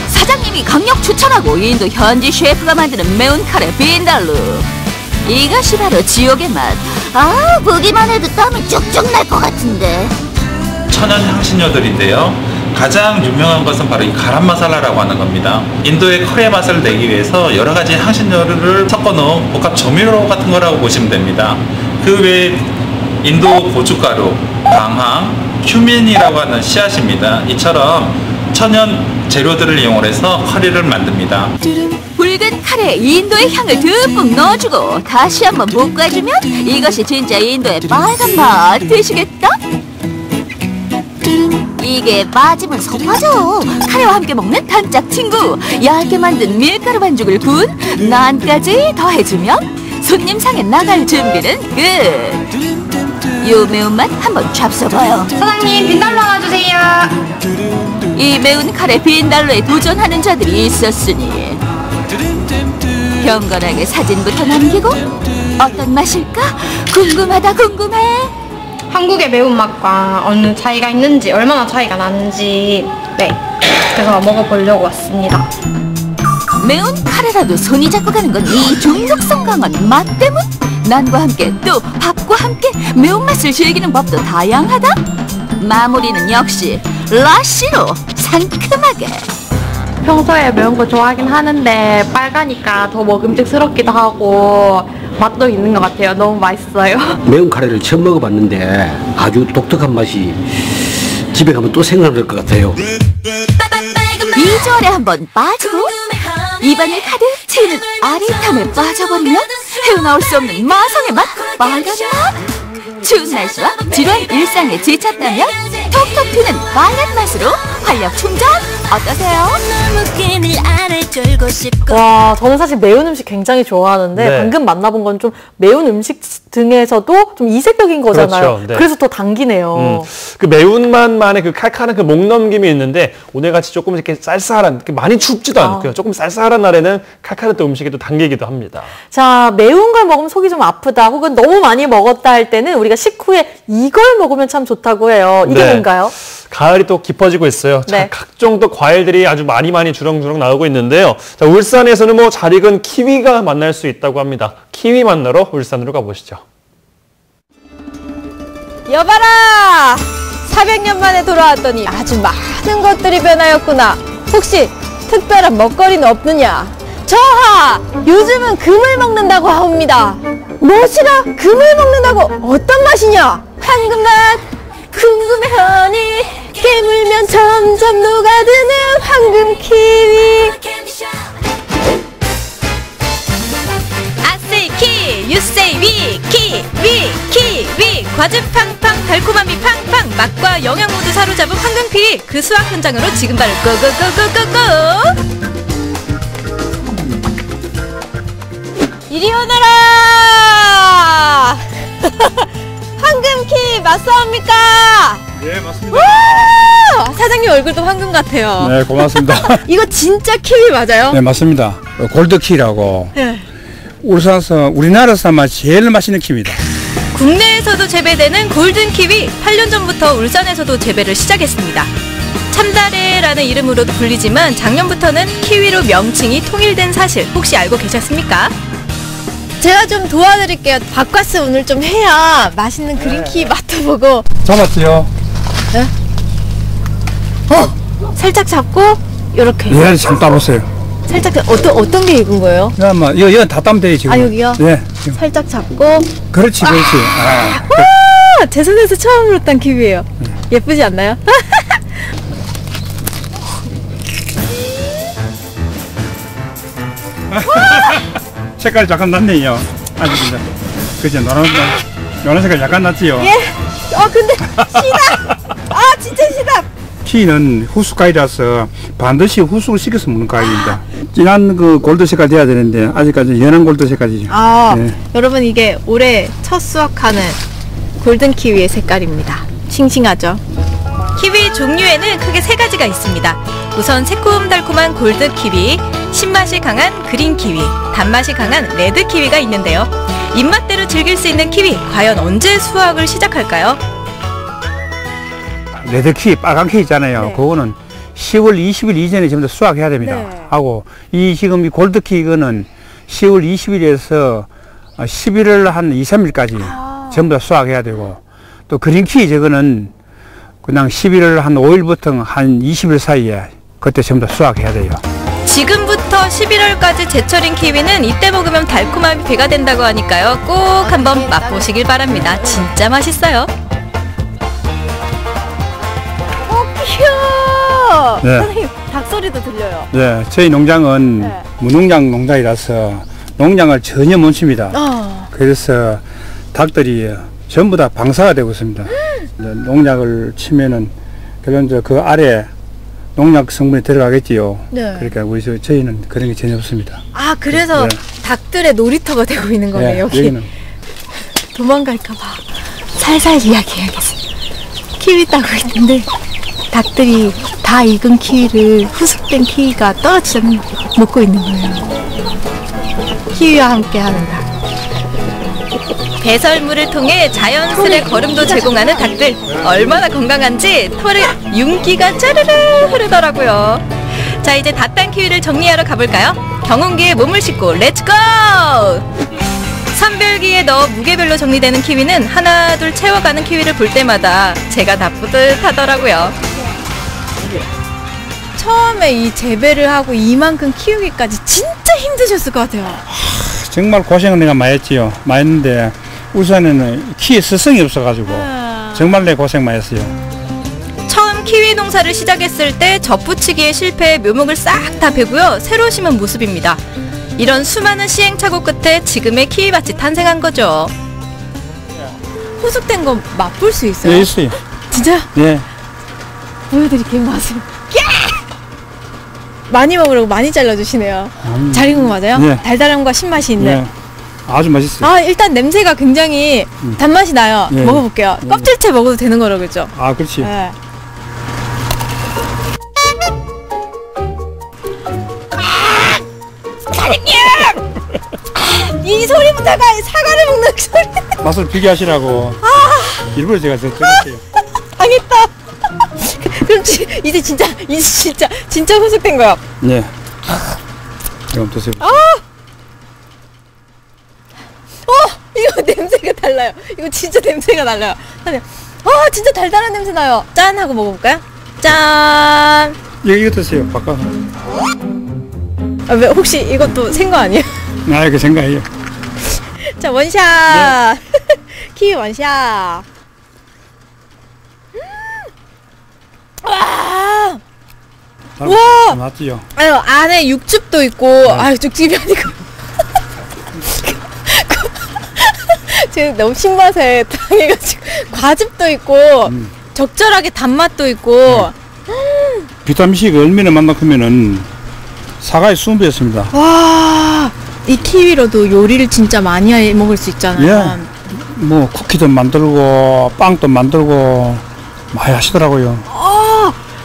사장님이 강력 추천하고 인도 현지 셰프가 만드는 매운 카레 빈달루. 이것이 바로 지옥의 맛. 아, 보기만 해도 땀이 쭉쭉 날 것 같은데. 천연 향신료들인데요. 가장 유명한 것은 바로 이 가람 마살라라고 하는 겁니다. 인도의 커리의 맛을 내기 위해서 여러 가지 향신료를 섞어 놓은 복합 조미료 같은 거라고 보시면 됩니다. 그 외에 인도 고춧가루, 강황, 큐민이라고 하는 씨앗입니다. 이처럼 천연 재료들을 이용해서 커리를 만듭니다. 붉은 카레에 인도의 향을 듬뿍 넣어주고 다시 한번 볶아주면 이것이 진짜 인도의 빨간 맛. 드시겠다? 이게 빠지면 속아져. 카레와 함께 먹는 단짝 친구. 얇게 만든 밀가루 반죽을 구운 난까지 더해주면 손님상에 나갈 준비는 끝. 요 매운맛 한번 잡숴봐요. 사장님 빈달로 하나 주세요. 이 매운 카레 빈달로에 도전하는 자들이 있었으니 경건하게 사진부터 남기고 어떤 맛일까? 궁금하다 궁금해. 한국의 매운맛과 어느 차이가 있는지, 얼마나 차이가 나는지 그래서 먹어보려고 왔습니다. 매운 카레라도 손이 잡고 가는 건 이 중독성 강한 맛 때문? 난과 함께 또 밥과 함께 매운맛을 즐기는 법도 다양하다? 마무리는 역시 라시로 상큼하게. 평소에 매운 거 좋아하긴 하는데 빨가니까 더 먹음직스럽기도 하고 맛도 있는 것 같아요. 너무 맛있어요. 매운 카레를 처음 먹어봤는데 아주 독특한 맛이 집에 가면 또 생각날 것 같아요. 비주얼에 한번 빠지고 입안을 가득 채우는 아리탕에 빠져버리면 헤어나올 수 없는 마성의 맛, 빨간 맛. 추운 날씨와 지루한 일상에 지쳤다면 톡톡 튀는 빨간 맛으로 활력 충전 어떠세요? 와, 저는 사실 매운 음식 굉장히 좋아하는데 네. 방금 만나본 건 좀 매운 음식 등에서도 좀 이색적인 거잖아요. 그렇죠. 네. 그래서 더 당기네요. 그 매운맛만의 그 칼칼한 그 목넘김이 있는데 오늘같이 조금 이렇게 쌀쌀한, 많이 춥지도 않고요. 조금 쌀쌀한 날에는 칼칼한 또 음식이 또 당기기도 합니다. 자, 매운 걸 먹으면 속이 좀 아프다 혹은 너무 많이 먹었다 할 때는 우리가 식후에 이걸 먹으면 참 좋다고 해요. 이게 네. 뭔가요? 가을이 또 깊어지고 있어요. 자, 네. 각종 또 과일들이 아주 많이 주렁주렁 나오고 있는데요. 자, 울산에서는 뭐 잘 익은 키위가 만날 수 있다고 합니다. 키위 만나러 울산으로 가보시죠. 여봐라! 400년 만에 돌아왔더니 아주 많은 것들이 변하였구나. 혹시 특별한 먹거리는 없느냐? 저하! 요즘은 금을 먹는다고 하옵니다. 무엇이라? 금을 먹는다고? 어떤 맛이냐? 황금맛! 궁금해하니 깨물면 점점 녹아드는 황금 키위. I say 키, you say 위, 키위. 과즙 팡팡, 달콤함이 팡팡, 맛과 영양 모두 사로잡은 황금 키위. 그 수확 현장으로 지금 바로 고고고고고고. 이리 오너라! 황금키 맞사옵니까? 네, 맞습니다. 사장님 얼굴도 황금 같아요. 네, 고맙습니다. 이거 진짜 키위 맞아요? 네, 맞습니다. 골드키라고. 네. 울산에서 우리나라에서 아마 제일 맛있는 키입니다. 국내에서도 재배되는 골든 키위, 8년 전부터 울산에서도 재배를 시작했습니다. 참다래라는 이름으로도 불리지만 작년부터는 키위로 명칭이 통일된 사실 혹시 알고 계셨습니까? 제가 좀 도와드릴게요. 바카스 오늘 좀 해야 맛있는 그린키 맛도 보고. 잡았지요? 네? 살짝 잡고 요렇게. 네, 참 따보세요. 살짝 어떤 게 익은 거예요? 아마 이거 다 따면 돼요 지금. 아 여기요? 네. 살짝 잡고. 그렇지, 그렇지. 제 손에서 처음으로 딴 키위예요. 예쁘지 않나요? 색깔이 잠깐 났네요. 아주 그냥 그죠? 노란 색깔 약간 났지요. 예. 근데 시다. 진짜 시다. 키위는 후숙과일이라서 반드시 후숙을 시켜서 먹는 과일입니다. 진한 그 골드 색깔 돼야 되는데 아직까지 연한 골드 색깔이죠. 네. 여러분 이게 올해 첫 수확하는 골든 키위의 색깔입니다. 싱싱하죠? 키위 종류에는 크게 3가지가 있습니다. 우선 새콤달콤한 골드 키위, 신맛이 강한 그린 키위, 단맛이 강한 레드 키위가 있는데요. 입맛대로 즐길 수 있는 키위, 과연 언제 수확을 시작할까요? 레드키, 빨간 키 있잖아요. 그거는 10월 20일 이전에 전부 다 수확해야 됩니다. 하고 지금 이 골드키 이거는 10월 20일에서 11월 한 2, 3일까지 전부 다 수확해야 되고, 또 그린키 저거는 그냥 11월 한 5일부터 한 20일 사이에 그때 전부 다 수확해야 돼요. 지금부터 11월까지 제철인 키위는 이때 먹으면 달콤함이 배가 된다고 하니까요. 꼭 한번 맛보시길 바랍니다. 진짜 맛있어요. 귀여워. 네. 선생님 닭소리도 들려요. 네, 저희 농장은 무농장 농장이라서 농장을 전혀 못 칩니다. 그래서 닭들이 전부 다 방사가 되고 있습니다. 농약을 치면은 그런 그 아래 농약 성분이 들어가겠지요. 네. 그러니까 저희는 그런 게 전혀 없습니다. 그래서 닭들의 놀이터가 되고 있는 거네요. 네, 여기. 여기는 도망갈까봐 살살 이야기해야겠어요. 키위 따고 있는데 닭들이 다 익은 키위를 후숙된 키위가 떨어지지 먹고 있는 거예요. 키위와 함께 하는 닭. 배설물을 통해 자연스레 거름도 제공하는 닭들. 얼마나 건강한지 털에 윤기가 짜르르 흐르더라고요. 자, 이제 다 딴 키위를 정리하러 가볼까요? 경운기에 몸을 싣고 렛츠고! 선별기에 넣어 무게별로 정리되는 키위는 하나 둘 채워가는 키위를 볼 때마다 제가 다 뿌듯하더라고요. 처음에 이 재배를 하고 이만큼 키우기까지 진짜 힘드셨을 것 같아요. 정말 고생을 내가 많이 했지요. 많이 했는데 울산에는 키에 스승이 없어가지고 정말 내 고생 많이 했어요. 처음 키위 농사를 시작했을 때 접붙이기에 실패해 묘목을 싹 다 베고요. 새로 심은 모습입니다. 이런 수많은 시행착오 끝에 지금의 키위밭이 탄생한 거죠. 후숙된 거 맛볼 수 있어요? 네, 있어요. 진짜요? 네. 보여드릴게요. 맛을. 많이 먹으라고 많이 잘라주시네요. 잘 익은 거 맞아요? 네. 달달함과 신맛이 있는. 네. 아주 맛있어요. 일단 냄새가 굉장히 단맛이 나요. 네. 먹어볼게요. 네. 껍질째 먹어도 되는 거라겠죠? 그렇지. 네. 사장님! 이 소리부터가 사과를 먹는 소리. 맛을 비교하시라고. 일부러 제가 드릴게요. 당했다. 그럼 이제 진짜 후숙된 거야. 네. 이거 드세요. 이거 냄새가 달라요. 이거 진짜 냄새가 달라요. 진짜 달달한 냄새 나요. 짠 하고 먹어볼까요? 짠. 이거 드세요. 바꿔. 왜 혹시 이것도 생거 아니에요? 이거 생각해요. 자, 원샷. 키위 원샷. 와. 맞지요. 안에 육즙도 있고, 육즙이 아니고. 제가 너무 신맛에 당해가지고 과즙도 있고 적절하게 단맛도 있고. 비타민C가 얼마나 만나면은 사과의 20배였습니다. 와, 이 키위로도 요리를 진짜 많이 해 먹을 수 있잖아요. 예. 뭐 쿠키도 만들고 빵도 만들고 많이 하시더라고요.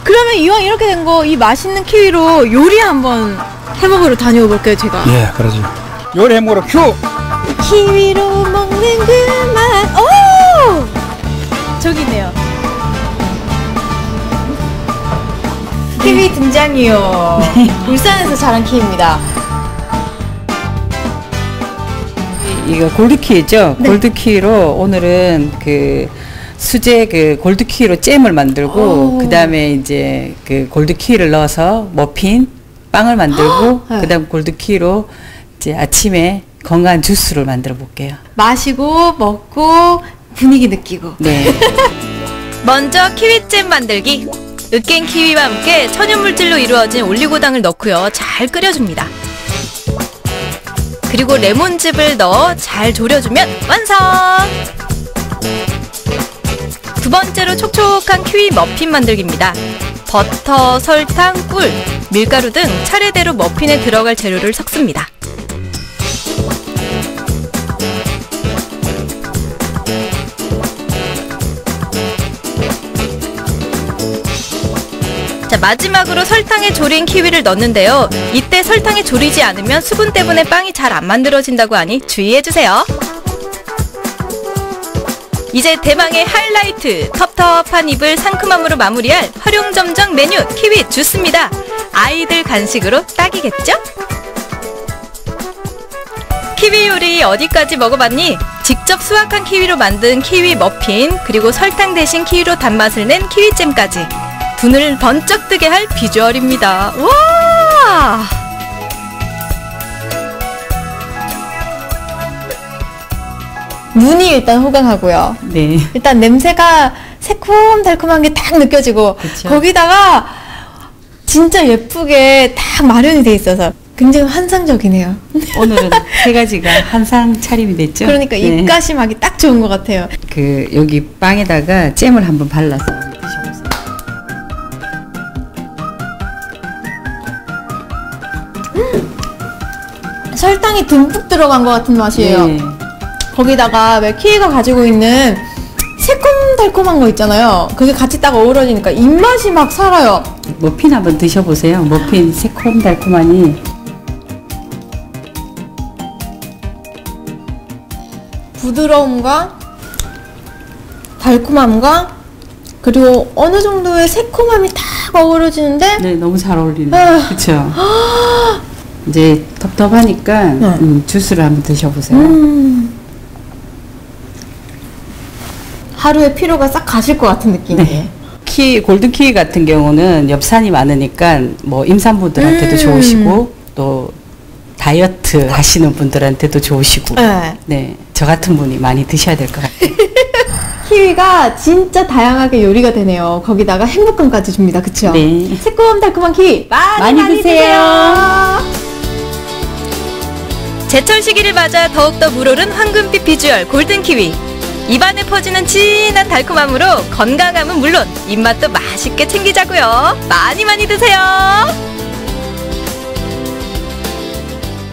그러면 이왕 이렇게 된 거 이 맛있는 키위로 요리 한번 해먹으러 다녀 볼게요, 제가. 예, 그러지. 요리 해먹으러 큐! 키위로 먹는 그 맛. 오! 저기 있네요. 키위 등장이요. 울산에서 자란 키위입니다. 이거 골드키위죠? 네. 골드키위로 오늘은 그 수제 그 골드키위로 잼을 만들고 그 다음에 이제 그 골드키위를 넣어서 머핀 빵을 만들고 네. 그 다음 골드키위로 이제 아침에 건강한 주스를 만들어 볼게요. 마시고 먹고 분위기 느끼고. 네. 먼저 키위잼 만들기. 으깬 키위와 함께 천연물질로 이루어진 올리고당을 넣고요. 잘 끓여줍니다. 그리고 레몬즙을 넣어 잘 졸여주면 완성! 두 번째로 촉촉한 키위 머핀 만들기입니다. 버터, 설탕, 꿀, 밀가루 등 차례대로 머핀에 들어갈 재료를 섞습니다. 자, 마지막으로 설탕에 졸인 키위를 넣는데요. 이때 설탕에 졸이지 않으면 수분 때문에 빵이 잘 안 만들어진다고 하니 주의해주세요. 이제 대망의 하이라이트, 텁텁한 입을 상큼함으로 마무리할 활용점정 메뉴 키위 주스입니다. 아이들 간식으로 딱이겠죠? 키위 요리 어디까지 먹어봤니? 직접 수확한 키위로 만든 키위 머핀, 그리고 설탕 대신 키위로 단맛을 낸 키위잼까지 눈을 번쩍 뜨게 할 비주얼입니다. 와! 눈이 일단 호강하고요. 네. 일단 냄새가 새콤달콤한 게 딱 느껴지고 그쵸. 거기다가 진짜 예쁘게 딱 마련이 돼 있어서 굉장히 환상적이네요. 오늘은 세 가지가 한상 차림이 됐죠? 그러니까 네. 입가심하기 딱 좋은 것 같아요. 그 여기 빵에다가 잼을 한번 발라서 드셔보세요. 설탕이 듬뿍 들어간 것 같은 맛이에요. 네. 거기다가 왜 키위가 가지고 있는 새콤달콤한 거 있잖아요. 그게 같이 딱 어우러지니까 입맛이 막 살아요. 머핀 한번 드셔보세요. 머핀 새콤달콤하니. 부드러움과 달콤함과 그리고 어느 정도의 새콤함이 딱 어우러지는데 네, 너무 잘 어울리네. 아. 그쵸? 이제 텁텁하니까 주스를 한번 드셔보세요. 하루의 피로가 싹 가실 것 같은 느낌이에요. 네. 골든키위 같은 경우는 엽산이 많으니까 뭐 임산부들한테도 좋으시고 또 다이어트 하시는 분들한테도 좋으시고 네, 저 같은 분이 많이 드셔야 될 것 같아요. 키위가 진짜 다양하게 요리가 되네요. 거기다가 행복감까지 줍니다. 그쵸? 네. 새콤달콤한 키위 많이 드세요. 제철 시기를 맞아 더욱더 물오른 황금빛 비주얼 골든키위. 입안에 퍼지는 진한 달콤함으로 건강함은 물론 입맛도 맛있게 챙기자고요. 많이 드세요.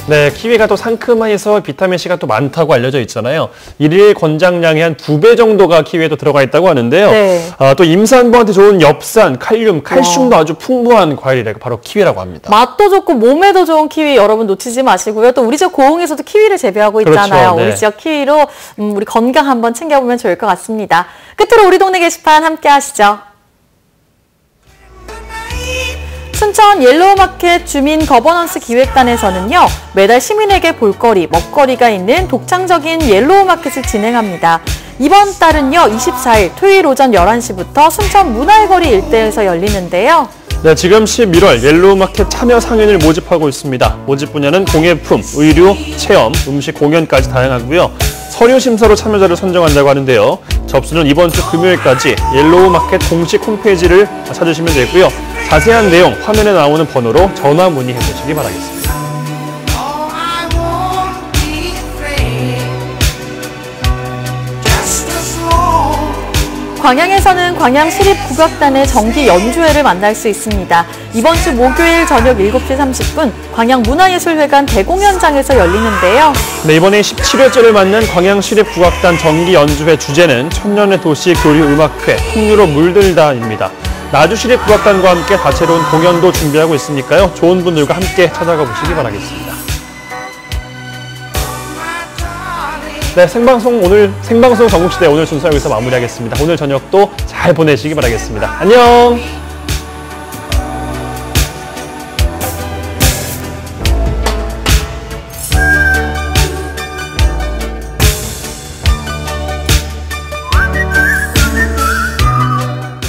네, 키위가 또 상큼해서 비타민C가 또 많다고 알려져 있잖아요. 일일 권장량의 한 2배 정도가 키위에 또 들어가 있다고 하는데요. 네. 또 임산부한테 좋은 엽산, 칼륨, 칼슘도 아주 풍부한 과일이 바로 키위라고 합니다. 맛도 좋고 몸에도 좋은 키위 여러분 놓치지 마시고요. 또 우리 지역 고흥에서도 키위를 재배하고 있잖아요. 그렇죠, 네. 우리 지역 키위로 우리 건강 한번 챙겨보면 좋을 것 같습니다. 끝으로 우리 동네 게시판 함께 하시죠. 순천 옐로우마켓 주민 거버넌스 기획단에서는요, 매달 시민에게 볼거리, 먹거리가 있는 독창적인 옐로우마켓을 진행합니다. 이번 달은요, 24일 토요일 오전 11시부터 순천 문화의거리 일대에서 열리는데요. 네, 지금 11월 옐로우마켓 참여 상인을 모집하고 있습니다. 모집 분야는 공예품, 의류, 체험, 음식, 공연까지 다양하고요. 서류 심사로 참여자를 선정한다고 하는데요. 접수는 이번 주 금요일까지 옐로우마켓 공식 홈페이지를 찾으시면 되고요. 자세한 내용 화면에 나오는 번호로 전화 문의해 주시기 바라겠습니다. 광양에서는 광양시립국악단의 정기 연주회를 만날 수 있습니다. 이번 주 목요일 저녁 7시 30분 광양문화예술회관 대공연장에서 열리는데요. 네, 이번에 17회째를 맞는 광양시립국악단 정기 연주회 주제는 천년의 도시 교류음악회 풍류로 물들다입니다. 나주시립국악단과 함께 다채로운 공연도 준비하고 있으니까요. 좋은 분들과 함께 찾아가 보시기 바라겠습니다. 네, 오늘 생방송 전국시대 오늘 순서 여기서 마무리하겠습니다. 오늘 저녁도 잘 보내시기 바라겠습니다. 안녕!